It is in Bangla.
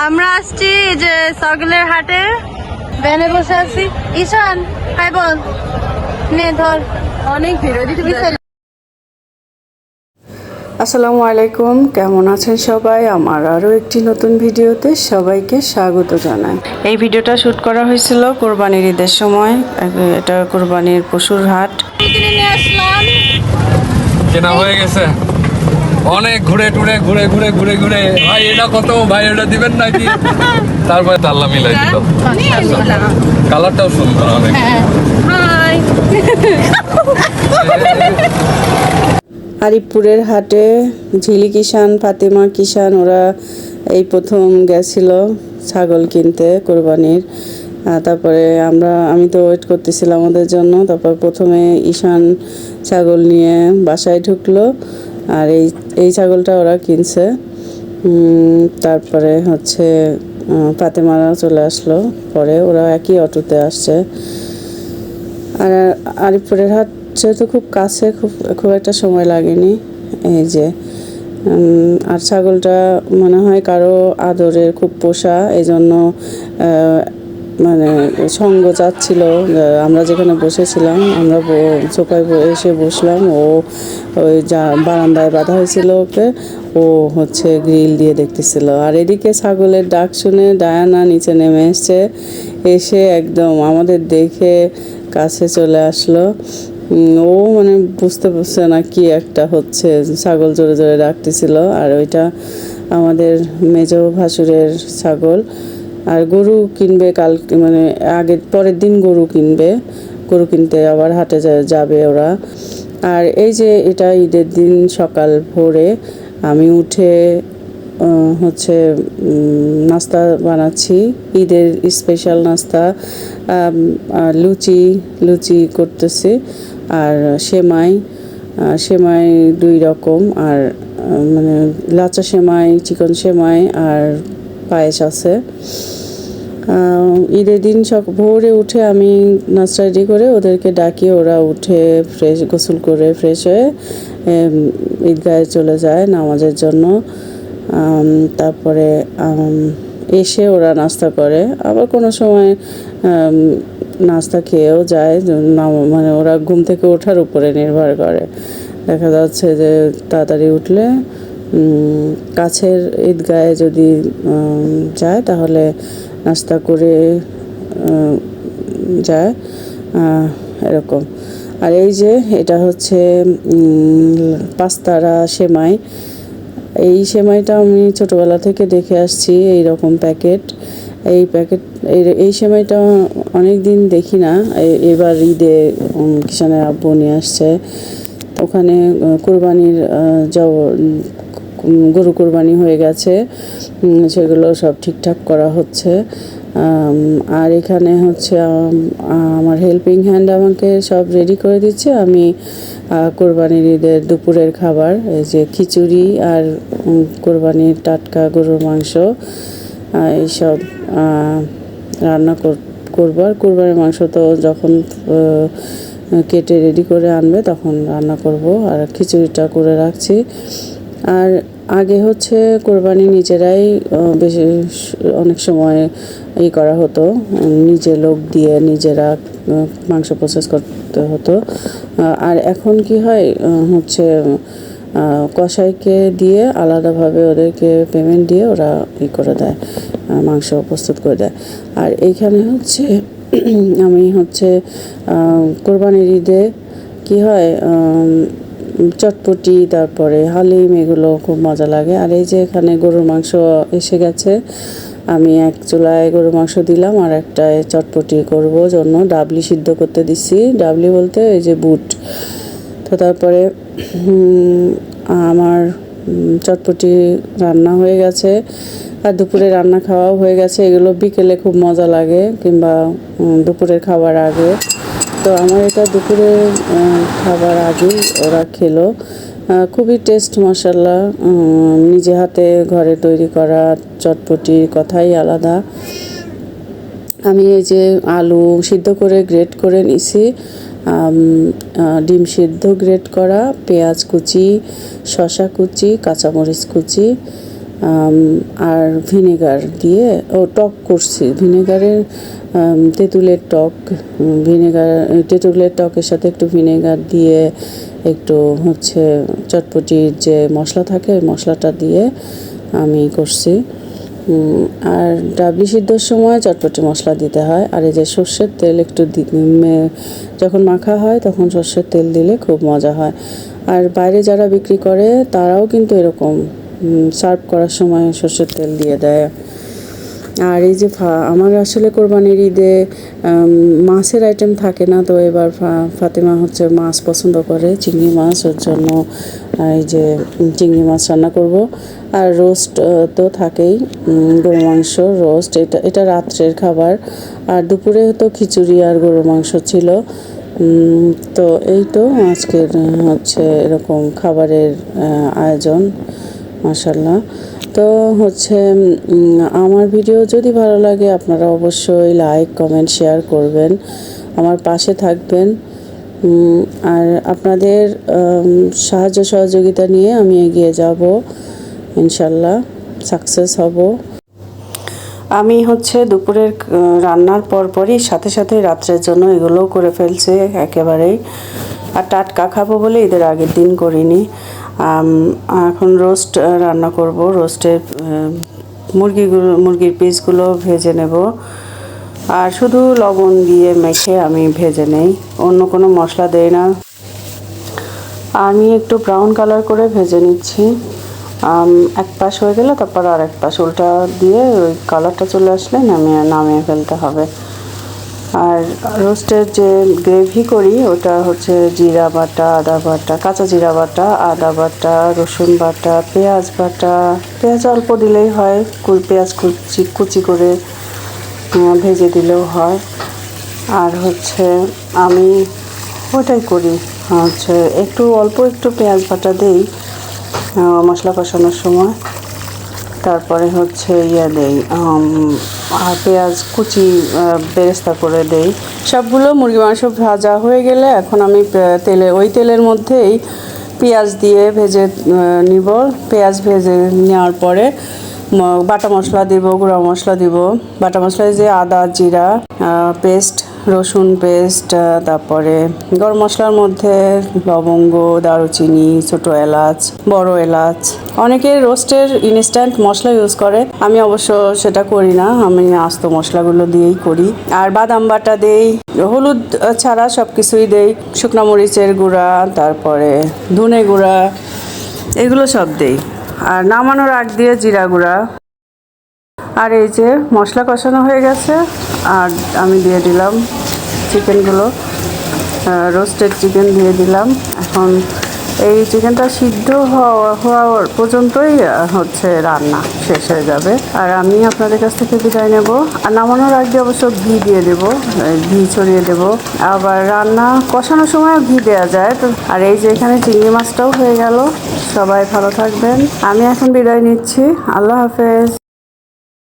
আমরা আসছি যে সগলের হাটে ভ্যানে বসে আছি। ঈশান হাই বল, নে ধর, অনেক ভিড়। আসসালামু আলাইকুম, কেমন আছেন সবাই? আমার আরও একটি নতুন ভিডিওতে সবাইকে স্বাগত জানাই। এই ভিডিওটা শ্যুট করা হয়েছিল কোরবানির ঈদের সময়। এটা কোরবানির পশুর হাট। কিনে নিয়ে আসলাম, কেনা হয়ে গেছে অনেক ঘুরে টুরে ঘুরে ঘুরে ঘুরে ঘুরে। ভাই এটা কত, ভাই এটা দিবেন নাকি? তারপরে তাল্লা মিলাই দিল। কালারটাও সুন্দর অনেক। হাই আরিফপুরের হাটে ঝিলি কিষান, ফাতেমা কিষান ওরা এই প্রথম গেছিল ছাগল কিনতে কোরবানির। তারপরে আমি তো ওয়েট করতেছিলাম ওদের জন্য। তারপর প্রথমে ঈশান ছাগল নিয়ে বাসায় ঢুকলো, আর এই ছাগলটা ওরা কিনছে। তারপরে হচ্ছে ফাতেমারা চলে আসলো, পরে ওরা একই অটোতে আসছে। আর আরিফপুরের হাট যেহেতু খুব কাছে, খুব একটা সময় লাগেনি। এই যে আর ছাগলটা মনে হয় কারো আদরের, খুব পোষা, এই জন্য মানে সঙ্গ চাচ্ছিল। আমরা যেখানে বসেছিলাম, আমরা সোফায় এসে বসলাম, ওই যা বারান্দায় বাঁধা হয়েছিল ওকে, ও হচ্ছে গ্রিল দিয়ে দেখতেছিল। আর এদিকে ছাগলের ডাক শুনে ডায়ানা নিচে নেমে এসে একদম আমাদের দেখে কাছে চলে আসলো। ও মানে বুঝতে পারছে না কি একটা হচ্ছে, ছাগল জোরে জোরে ডাকতেছিল। আর ওইটা আমাদের মেজ ভাসুরের ছাগল। আর গরু কিনবে কালকে, মানে পরের দিন গরু কিনতে আবার হাটে যাবে ওরা। আর এই যে এটা ঈদের দিন সকাল ভোরে আমি উঠে হচ্ছে নাস্তা বানাচ্ছি, ঈদের স্পেশাল নাস্তা। লুচি করতেছি, আর সেমাই 2 রকম, আর মানে লাচা সেমাই, চিকন সেমাই, আর পায়েস আছে। ঈদের দিন ভোরে উঠে আমি নাস্তা রেডি করে ওদেরকে ডাকি, ওরা উঠে গোসল করে ফ্রেশ হয়ে ঈদগাহে চলে যায় নামাজের জন্য। তারপরে এসে ওরা নাস্তা করে, আবার কোনো সময় নাস্তা খেয়েও যায়। মানে ওরা ঘুম থেকে ওঠার উপরে নির্ভর করে। দেখা যাচ্ছে যে তাড়াতাড়ি উঠলে কাছের ঈদগাহে যদি যায় তাহলে নাস্তা করে যায়, এরকম। আর এই যে এটা হচ্ছে পাঁচতারা সেমাই। এই সেমাইটা আমি ছোটোবেলা থেকে দেখে আসছি, এই রকম প্যাকেট। এই সেমাইটা অনেক দিন দেখি না, এবার ঈদে কিষানের আব্বু নিয়ে আসছে। ওখানে কোরবানির গরু কোরবানি হয়ে গেছে, সেগুলো সব ঠিকঠাক করা হচ্ছে। আর এখানে হচ্ছে আমার হেল্পিং হ্যান্ড আমাকে সব রেডি করে দিচ্ছে। আমি কোরবানির ঈদের দুপুরের খাবার, এই যে খিচুড়ি আর কোরবানির টাটকা গরুর মাংস, এইসব রান্না করবো। আর কোরবানির মাংস তো যখন কেটে রেডি করে আনবে তখন রান্না করব। আর খিচুড়িটা করে রাখছি। আর আগে হচ্ছে কোরবানি নিজেরাই বেশি অনেক সময় করা হতো, নিজে লোক দিয়ে নিজেরা মাংস প্রসেস করতে হতো। আর এখন কি হয় হচ্ছে কসাইকে দিয়ে আলাদাভাবে ওদেরকে পেমেন্ট দিয়ে ওরা করে দেয়, মাংস প্রস্তুত করে দেয়। আর এইখানে হচ্ছে আমি হচ্ছে কোরবানির ঈদে কী হয়, চটপটি, তারপরে হালিম, এগুলো খুব মজা লাগে। আর এই যে এখানে গরুর মাংস এসে গেছে, আমি এক চুলায় গরুর মাংস দিলাম, আর একটায় চটপটি করব জন্য ডাবলি সিদ্ধ করতে দিচ্ছি। ডাবলি বলতে এই যে বুট। তো তারপরে আমার চটপটি রান্না হয়ে গেছে, আর দুপুরে রান্না খাওয়াও হয়ে গেছে। এগুলো বিকেলে খুব মজা লাগে, কিংবা দুপুরের খাবার আগে। তো আমার এটা দুপুরে খাবার আগেই ওরা খেলো। খুবই টেস্ট, মাশাআল্লাহ। নিজে হাতে ঘরে তৈরি করা চটপটির কথাই আলাদা। আমি এই যে আলু সিদ্ধ করে গ্রেট করে নিছি, ডিম সিদ্ধ গ্রেট করা, পেঁয়াজ কুচি, শসা কুচি, কাঁচামরিচ কুচি, আর ভিনেগার দিয়ে টক করছি ভিনেগারের তেঁতুলের টক তেঁতুলের টকের সাথে একটু ভিনেগার দিয়ে একটু হচ্ছে চটপটির যে মশলা থাকে ওই মশলাটা দিয়ে আমি করছি। আর ডাবলি সিদ্ধর সময় চটপটি মশলা দিতে হয়। আর এই যে সর্ষের তেল একটু যখন মাখা হয় তখন সর্ষের তেল দিলে খুব মজা হয়। আর বাইরে যারা বিক্রি করে তারাও কিন্তু এরকম সার্ভ করার সময় সর্ষের তেল দিয়ে দেয়। আর এই যে আমার আসলে কোরবানির ঈদে মাছের আইটেম থাকে না, তো এবার ফাতেমা হচ্ছে মাছ পছন্দ করে, চিংড়ি মাছ, ওর জন্য এই যে চিংড়ি মাছ রান্না করব। আর রোস্ট তো থাকেই, গরু মাংস রোস্ট, এটা রাত্রের খাবার। আর দুপুরে তো খিচুড়ি আর গরুর মাংস ছিল। তো এই তো আজকের হচ্ছে এরকম খাবারের আয়োজন, মাশাআল্লাহ। তো হচ্ছে আমার ভিডিও যদি ভালো লাগে আপনারা অবশ্যই লাইক কমেন্ট শেয়ার করবেন, আমার পাশে থাকবেন। আর আপনাদের সাহায্য সহযোগিতা নিয়ে আমি এগিয়ে যাব, ইনশাল্লাহ সাকসেস হব। আমি হচ্ছে দুপুরের রান্নার পরপরই সাথে সাথে রাত্রের জন্য এগুলোও করে ফেলছি একেবারেই। আর টাটকা খাবো বলে ঈদের আগের দিন করিনি। এখন রোস্ট রান্না করব। রোস্টের মুরগির পিসগুলো ভেজে নেব, আর শুধু লবণ দিয়ে মেখে আমি ভেজে নেই, অন্য কোনো মশলা দেই না। আমি একটু ব্রাউন কালার করে ভেজে নিচ্ছি। এক পাশ হয়ে গেলে তারপর আর এক পাশ উল্টা দিয়ে ওই কালারটা চলে আসলে নামিয়ে ফেলতে হবে। আর রোস্টের যে গ্রেভি করি ওটা হচ্ছে জিরা বাটা, আদা বাটা, কাঁচা জিরা বাটা, আদা বাটা, রসুন বাটা, পেঁয়াজ বাটা, পেঁয়াজ অল্প দিলেই হয়, পেঁয়াজ কুচি করে ভেজে দিলেও হয়। আর হচ্ছে আমি ওটাই করি, হচ্ছে অল্প একটু পেঁয়াজ বাটা দেই মশলা কষানোর সময়। তারপরে হচ্ছে দেই আর পেঁয়াজ কুচি বেরেস্তা করে দেই। সবগুলো মুরগি মাংস ভাজা হয়ে গেলে এখন আমি ওই তেলের মধ্যেই পেঁয়াজ দিয়ে ভেজে নিব। পেঁয়াজ ভেজে নেওয়ার পরে বাটা মশলা দিব, গুঁড়া মশলা দিব। বাটা মশলায় যে আদা জিরা পেস্ট, রসুন পেস্ট, তারপরে গরম মশলার মধ্যে লবঙ্গ, দারুচিনি, ছোটো এলাচ, বড় এলাচ। অনেকে রোস্টের ইনস্ট্যান্ট মশলা ইউজ করে, আমি অবশ্য সেটা করি না, আমি আস্ত মশলাগুলো দিয়েই করি। আর বাদাম বাটা দেই, হলুদ ছাড়া সব কিছুই দেই, শুকনো মরিচের গুঁড়া, তারপরে ধনে গুঁড়া, এগুলো সব দেই। আর নামানোর আগ দিয়ে জিরা গুঁড়া। আর এই যে মশলা কষানো হয়ে গেছে, আর আমি দিয়ে দিলাম চিকেনগুলো, রোস্টেড চিকেন দিয়ে দিলাম। এখন এই চিকেনটা সিদ্ধ হওয়ার পর্যন্তই হচ্ছে রান্না শেষ হয়ে যাবে। আর আমি আপনাদের কাছ থেকে বিদায় নেব। আর নামানোর আগে অবশ্য ঘি দিয়ে দেব, ঘি ছড়িয়ে দেব। আবার রান্না কষানোর সময় ঘি দেওয়া যায় তো। আর এই যে এখানে চিংড়ি মাছটাও হয়ে গেল। সবাই ভালো থাকবেন, আমি এখন বিদায় নিচ্ছি। আল্লাহ হাফেজ।